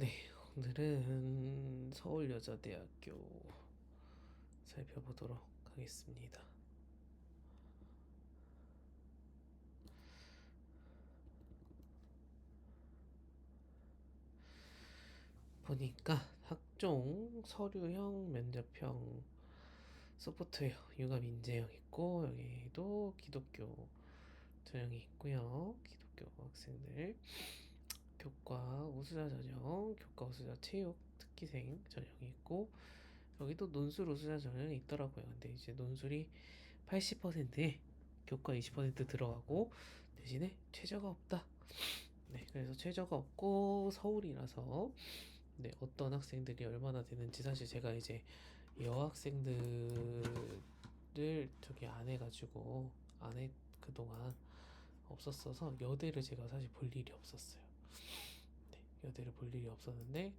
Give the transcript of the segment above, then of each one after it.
네, 오늘은 서울여자대학교 살펴보도록 하겠습니다. 보니까 학종, 서류형, 면접형, 소프트웨어, 융합 인재형 있고 여기도 기독교 전형이 있고요. 기독교 학생들 교과 우수자 전형, 교과 우수자 체육 특기생 전형이 있고 여기도 논술 우수자 전형이 있더라고요. 근데 이제 논술이 80%에 교과 20% 들어가고 대신에 최저가 없다. 네, 그래서 최저가 없고 서울이라서 네, 어떤 학생들이 얼마나 되는지 사실 제가 이제 여학생들을 저기 안 해가지고 안해 그동안 없었어서 여대를 제가 사실 볼 일이 없었어요. 네, 여대를 볼 일이 없었는데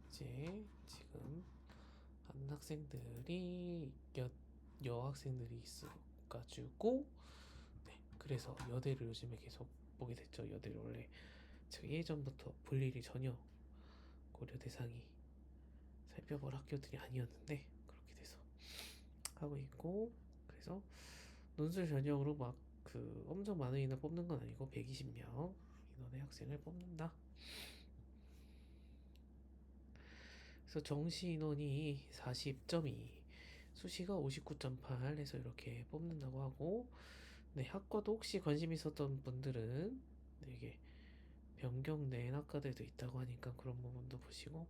이제 지금 한 학생들이 여학생들이 있어가지고 네, 그래서 여대를 요즘에 계속 보게 됐죠. 여대를 원래 제가 예전부터 볼 일이 전혀 고려 대상이 살펴볼 학교들이 아니었는데 그렇게 돼서 하고 있고 그래서 논술 전형으로 막 그 엄청 많은 인원 뽑는 건 아니고 120명 인원의 학생을 뽑는다. 그래서 정시 인원이 40.2, 수시가 59.8 해서 이렇게 뽑는다고 하고 네, 학과도 혹시 관심 있었던 분들은 네, 이게 변경된 학과들도 있다고 하니까 그런 부분도 보시고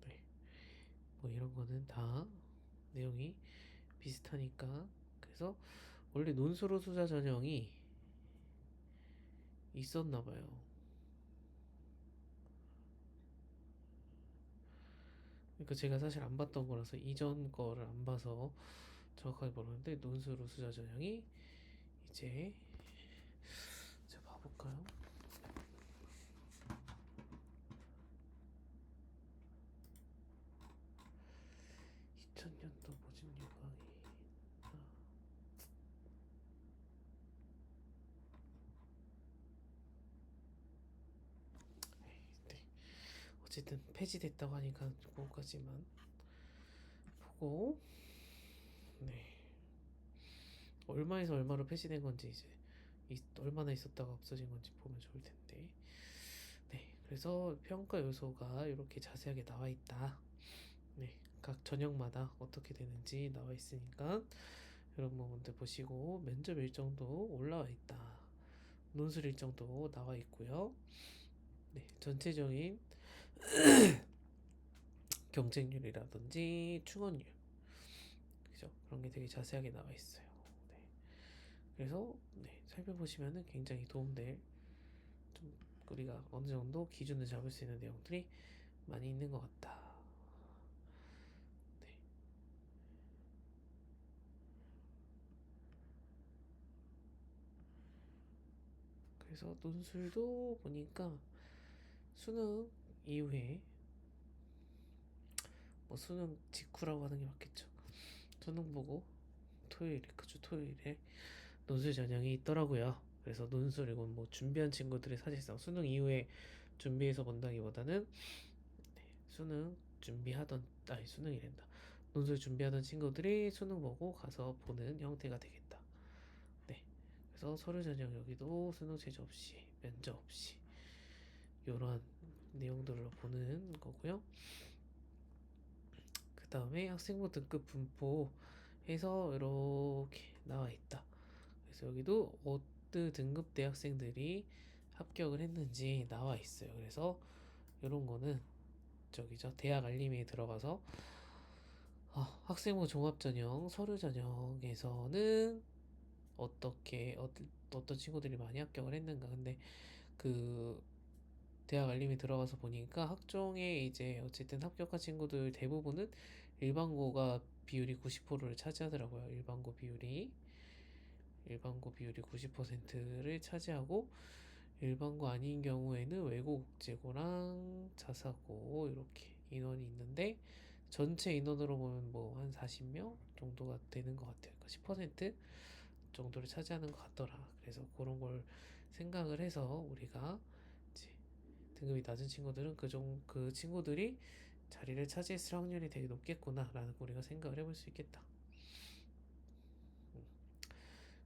네, 뭐 이런 거는 다 내용이 비슷하니까 그래서 원래 논술호 수자 전형이 있었나 봐요. 그러니까 제가 사실 안 봤던 거라서 이전 거를 안 봐서 정확하게 모르는데 논술호 수자 전형이 이제 제가 봐볼까요? 2000년도 모집 요강이 네. 어쨌든 폐지됐다고 하니까 그거까지만 보고 네 얼마에서 얼마로 폐지된 건지 이제 얼마나 있었다가 없어진 건지 보면 좋을 텐데 네 그래서 평가 요소가 이렇게 자세하게 나와 있다. 네, 각 전형마다 어떻게 되는지 나와 있으니까 이런 부분들 보시고 면접 일정도 올라와 있다. 논술 일정도 나와 있고요. 네, 전체적인 경쟁률이라든지 충원률 그죠? 그런 게 되게 자세하게 나와 있어요. 네. 그래서 네, 살펴보시면은 굉장히 도움될 좀 우리가 어느 정도 기준을 잡을 수 있는 내용들이 많이 있는 것 같다. 네. 그래서 논술도 보니까 수능 이후에 뭐 수능 직후라고 하는 게 맞겠죠. 수능 보고 토요일에 그죠 토요일에 논술 전형이 있더라고요. 그래서 논술 이건 뭐 준비한 친구들이 사실상 수능 이후에 준비해서 본다기보다는 네, 수능 준비하던 아니 수능이란다. 논술 준비하던 친구들이 수능 보고 가서 보는 형태가 되겠다. 네. 그래서 서류 전형 여기도 수능 최저 없이 면접 없이 이런 내용들로 보는 거고요. 그 다음에 학생부 등급 분포해서 이렇게 나와 있다. 그래서 여기도 어느 등급 대학생들이 합격을 했는지 나와 있어요. 그래서 이런 거는 저기죠 대학 알림에 들어가서 학생부 종합전형, 서류전형에서는 어떤 친구들이 많이 합격을 했는가. 근데 그 대학 알림이 들어가서 보니까 학종에 이제 어쨌든 합격한 친구들 대부분은 일반고가 비율이 90%를 차지하더라고요. 일반고 비율이 90%를 차지하고 일반고 아닌 경우에는 외고 국제고랑 자사고 이렇게 인원이 있는데 전체 인원으로 보면 뭐 한 40명 정도가 되는 것 같아요. 그러니까 10% 정도를 차지하는 것 같더라. 그래서 그런 걸 생각을 해서 우리가 이제 등급이 낮은 친구들은 그 친구들이 자리를 차지했을 확률이 되게 높겠구나라는 거 우리가 생각을 해볼 수 있겠다.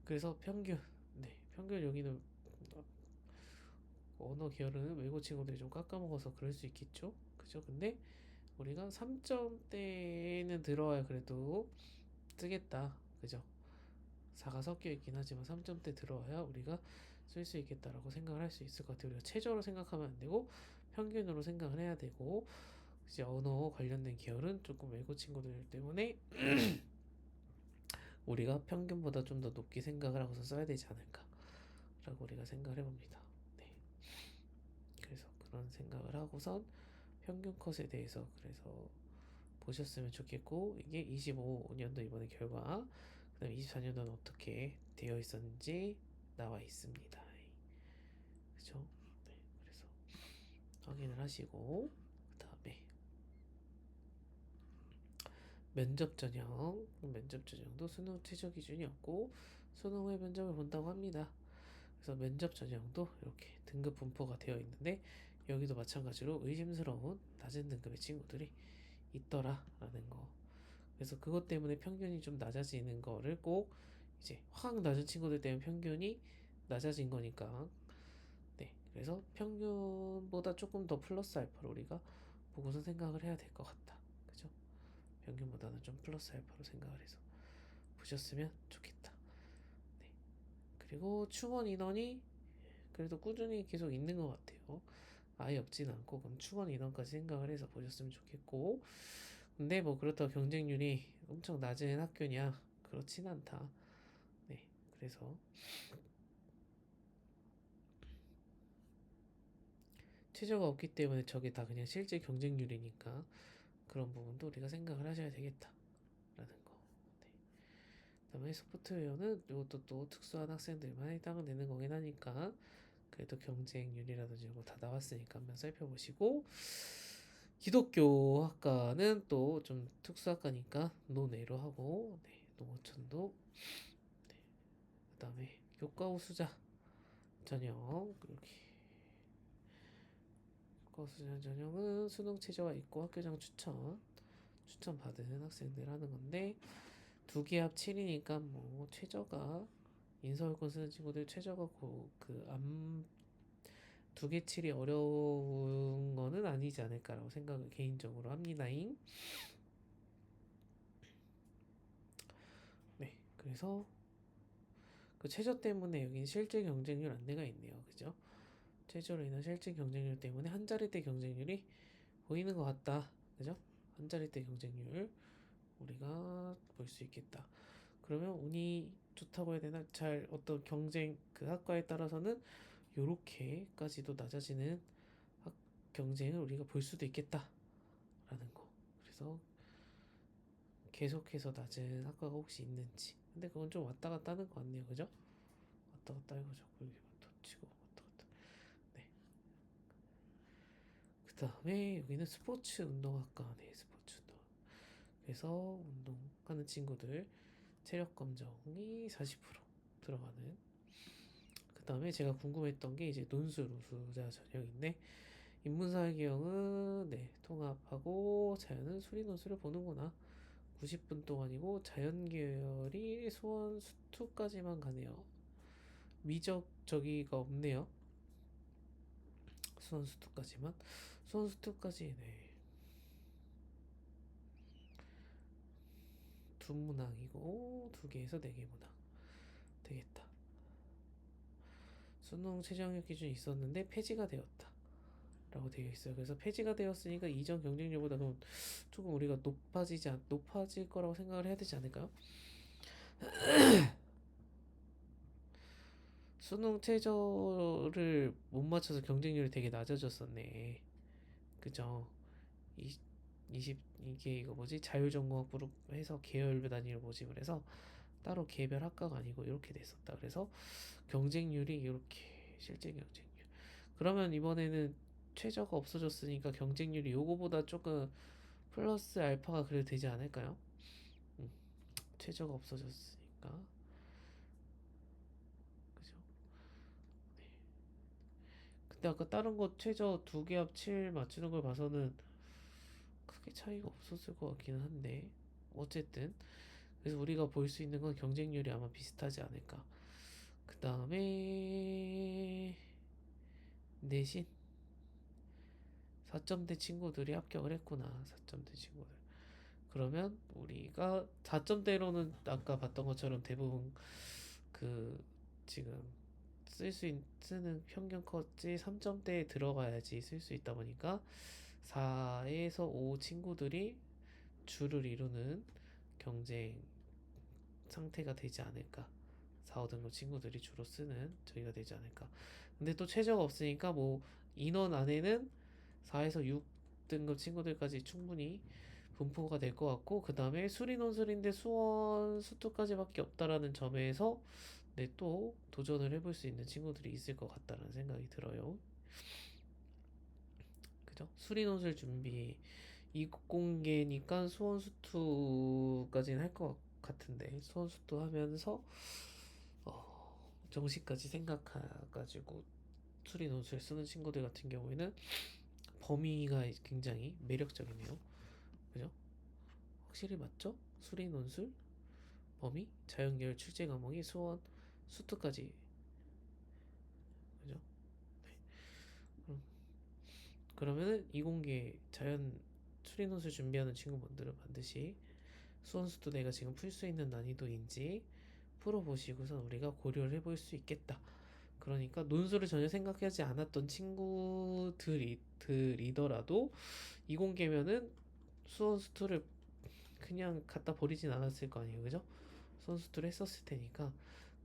그래서 평균, 네, 평균 여기는 언어 계열은 외고 친구들이 좀 깎아먹어서 그럴 수 있겠죠. 그죠? 근데 우리가 3점대는 들어와야 그래도 뜨겠다. 그죠? 4가 섞여 있긴 하지만 3점대 들어와야 우리가 쓸 수 있겠다라고 생각을 할 수 있을 것 같아요. 우리가 최저로 생각하면 안 되고 평균으로 생각을 해야 되고 이제 언어 관련된 계열은 조금 외고 친구들 때문에 우리가 평균보다 좀 더 높게 생각을 하고서 써야 되지 않을까라고 우리가 생각을 해봅니다. 네. 그래서 그런 생각을 하고선 평균 컷에 대해서 그래서 보셨으면 좋겠고 이게 25년도 이번에 결과 그다음 24년도는 어떻게 되어 있었는지 나와 있습니다. 그죠? 네, 그래서 확인을 하시고 그다음에 면접 전형 면접 전형도 수능 최저 기준이었고 수능 후에 면접을 본다고 합니다. 그래서 면접 전형도 이렇게 등급 분포가 되어 있는데 여기도 마찬가지로 의심스러운 낮은 등급의 친구들이 있더라라는 거. 그래서 그것 때문에 평균이 좀 낮아지는 거를 꼭 이제 확 낮은 친구들 때문에 평균이 낮아진 거니까 네 그래서 평균보다 조금 더 플러스 알파로 우리가 보고서 생각을 해야 될 것 같다. 그죠? 평균보다는 좀 플러스 알파로 생각을 해서 보셨으면 좋겠다. 네. 그리고 충원 인원이 그래도 꾸준히 계속 있는 것 같아요. 아예 없진 않고 그럼 충원 인원까지 생각을 해서 보셨으면 좋겠고 근데 뭐 그렇다고 경쟁률이 엄청 낮은 학교냐 그렇진 않다. 네 그래서 최저가 없기 때문에 저게 다 그냥 실제 경쟁률이니까 그런 부분도 우리가 생각을 하셔야 되겠다라는 거. 네. 그다음에 소프트웨어는 이것도 또 특수한 학생들만 해당되는 거긴 하니까 그래도 경쟁률이라든지 이런 거 다 나왔으니까 한번 살펴보시고 기독교 학과는 또 좀 특수학과니까 노네로 하고 네, 농어촌도 네, 그다음에 교과 우수자 전형 이렇게 교과 우수자 전형은 수능 최저가 있고 학교장 추천 받은 학생들 하는 건데 두 개 합 7이니까 뭐 최저가 인서울권 쓰는 친구들 최저가 그암 두 개 칠이 어려운 거는 아니지 않을까라고 생각을 개인적으로 합니다잉. 네, 그래서 그 최저 때문에 여기 실제 경쟁률 안내가 있네요. 그죠? 최저로 인한 실제 경쟁률 때문에 한 자리대 경쟁률이 보이는 것 같다. 그죠? 한 자리대 경쟁률 우리가 볼 수 있겠다. 그러면 운이 좋다고 해야 되나? 잘 어떤 경쟁 그 학과에 따라서는 요렇게까지도 낮아지는 경쟁을 우리가 볼 수도 있겠다라는 거. 그래서 계속해서 낮은 학과가 혹시 있는지. 근데 그건 좀 왔다 갔다 하는 것 같네요. 그죠? 왔다 갔다 해가지고 이렇게 덮치고 왔다 갔다. 네. 그 다음에 여기는 스포츠 운동학과. 네, 스포츠 운동. 그래서 운동하는 친구들 체력 검정이 40% 들어가는. 그 다음에 제가 궁금했던 게 이제 논술 우수자 전형인데 인문사회 기형은 네 통합하고 자연은 수리 논술을 보는구나. 90분 동안이고 자연 계열이 수원 수투까지만 가네요. 미적 저기가 없네요. 수원 수투까지만. 수원 수투까지 네. 두 문항이고 두 개에서 네 개 문항 되겠다. 수능 최저학력 기준이 있었는데 폐지가 되었다. 라고 되어 있어요. 그래서 폐지가 되었으니까 이전 경쟁률보다 는 조금 우리가 높아질 거라고 생각을 해야 되지 않을까요? 수능 최저를 못 맞춰서 경쟁률이 되게 낮아졌었네. 그죠? 이, 20 이게 이거 뭐지? 자율전공학부로 해서 계열 단위로 모집을 해서 따로 개별 학과가 아니고 이렇게 됐었다. 그래서 경쟁률이 이렇게 실제 경쟁률. 그러면 이번에는 최저가 없어졌으니까 경쟁률이 요거보다 조금 플러스 알파가 그래도 되지 않을까요? 음, 최저가 없어졌으니까. 그죠? 네. 근데 아까 다른 거 최저 2개 합 7 맞추는 걸 봐서는 크게 차이가 없었을 것 같기는 한데 어쨌든 그래서 우리가 볼 수 있는 건 경쟁률이 아마 비슷하지 않을까. 그 다음에 내신 4점대 친구들이 합격을 했구나. 4점대 친구들. 그러면 우리가 4점대로는 아까 봤던 것처럼 대부분 그 지금 쓰는 평균 컷이 3점대에 들어가야지 쓸 수 있다 보니까 4에서 5 친구들이 주를 이루는 경쟁 상태가 되지 않을까. 4, 5등급 친구들이 주로 쓰는 저희가 되지 않을까. 근데 또 최저가 없으니까 뭐 인원 안에는 4에서 6등급 친구들까지 충분히 분포가 될 것 같고, 그 다음에 수리 논술인데 수원 수투까지밖에 없다라는 점에서 네, 또 도전을 해볼 수 있는 친구들이 있을 것 같다는 생각이 들어요. 그죠? 수리 논술 준비 이공계니까 수원 수투까지는 할 것 같은데 수원 수투 하면서 정시까지 생각해가지고 수리 논술 쓰는 친구들 같은 경우에는 범위가 굉장히 매력적이네요. 그죠? 확실히 맞죠? 수리 논술 범위 자연계열 출제 과목이 수원 수투까지. 그죠? 음, 그러면은 이공계 자연 수리 논술 준비하는 친구분들은 반드시 수원 수투 내가 지금 풀 수 있는 난이도인지 풀어보시고선 우리가 고려를 해볼 수 있겠다. 그러니까 논술을 전혀 생각하지 않았던 친구들이더라도 이공계면은 수원 수투를 그냥 갖다 버리진 않았을 거 아니에요, 그죠? 수원 수투를 했었을 테니까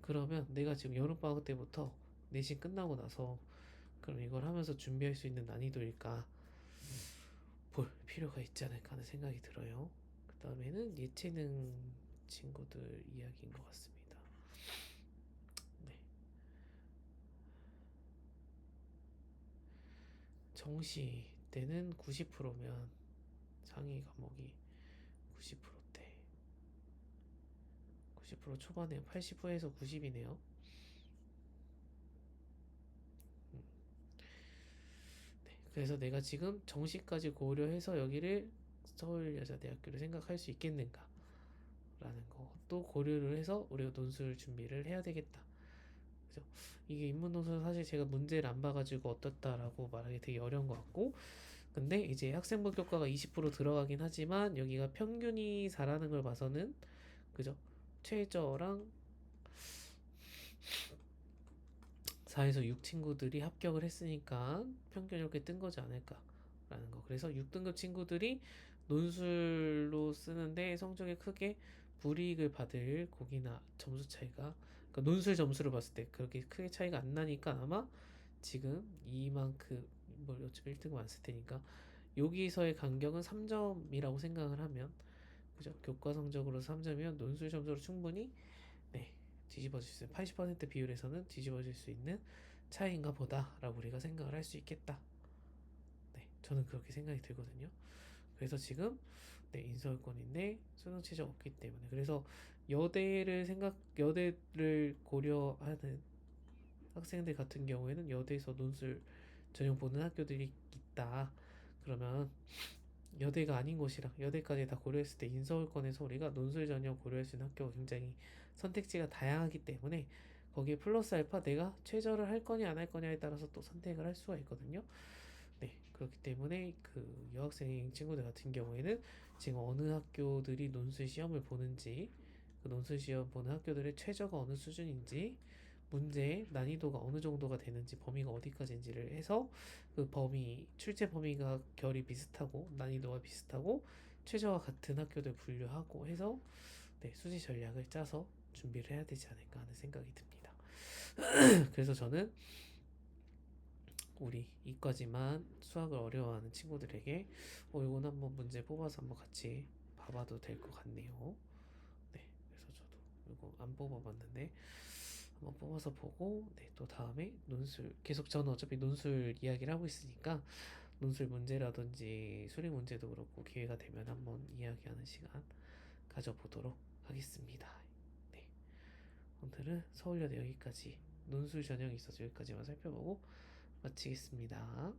그러면 내가 지금 여름방학 때부터 내신 끝나고 나서 그럼 이걸 하면서 준비할 수 있는 난이도일까 볼 필요가 있지 않을까 하는 생각이 들어요. 그 다음에는 예체능 친구들 이야기인 것 같습니다. 네. 정시 때는 90%면 상위 과목이 90%대 90% 초반에 80%에서 90이네요. 네, 그래서 내가 지금 정시까지 고려해서 여기를 서울여자대학교를 생각할 수 있겠는가 라는 것도 고려를 해서 우리가 논술 준비를 해야 되겠다. 그죠? 이게 인문 논술은 사실 제가 문제를 안 봐가지고 어떻다라고 말하기 되게 어려운 것 같고, 근데 이제 학생 본격과가 20% 들어가긴 하지만 여기가 평균이 4라는 걸 봐서는 그죠? 최저랑 4에서 6 친구들이 합격을 했으니까 평균 이렇게 뜬 거지 않을까라는 거. 그래서 6등급 친구들이 논술로 쓰는데 성적에 크게 불이익을 받을 곡이나 점수 차이가, 그러니까 논술 점수를 봤을 때 그렇게 크게 차이가 안 나니까 아마 지금 이만큼 뭐 어차피 1등급 안 쓸 테니까 여기서의 간격은 3점이라고 생각을 하면 그죠? 교과 성적으로 3점이면 논술 점수로 충분히 네, 뒤집어질 수 있는 80% 비율에서는 뒤집어질 수 있는 차이인가 보다라고 우리가 생각을 할 수 있겠다. 네, 저는 그렇게 생각이 들거든요. 그래서 지금 네, 인서울권인데 수능 최저 없기 때문에 그래서 여대를 고려하는 학생들 같은 경우에는 여대에서 논술 전형 보는 학교들이 있다. 그러면 여대가 아닌 곳이랑 여대까지 다 고려했을 때 인서울권에서 우리가 논술 전형 고려할 수 있는 학교가 굉장히 선택지가 다양하기 때문에 거기에 플러스 알파 내가 최저를 할 거냐 안 할 거냐에 따라서 또 선택을 할 수가 있거든요. 네, 그렇기 때문에 그 여학생 친구들 같은 경우에는 지금 어느 학교들이 논술 시험을 보는지 그 논술 시험 보는 학교들의 최저가 어느 수준인지 문제의 난이도가 어느 정도가 되는지 범위가 어디까지인지를 해서 그 범위 출제 범위가 결이 비슷하고 난이도가 비슷하고 최저와 같은 학교들 분류하고 해서 네, 수지 전략을 짜서 준비를 해야 되지 않을까 하는 생각이 듭니다. 그래서 저는 우리 이과지만 수학을 어려워하는 친구들에게 이건 한번 문제 뽑아서 한번 같이 봐봐도 될 것 같네요. 네, 그래서 저도 이거 안 뽑아봤는데 한번 뽑아서 보고 네, 또 다음에 논술 계속 저는 어차피 논술 이야기를 하고 있으니까 논술 문제라든지 수리 문제도 그렇고 기회가 되면 한번 이야기하는 시간 가져보도록 하겠습니다. 네, 오늘은 서울여대 여기까지 논술 전형이 있어서 여기까지만 살펴보고 마치겠습니다.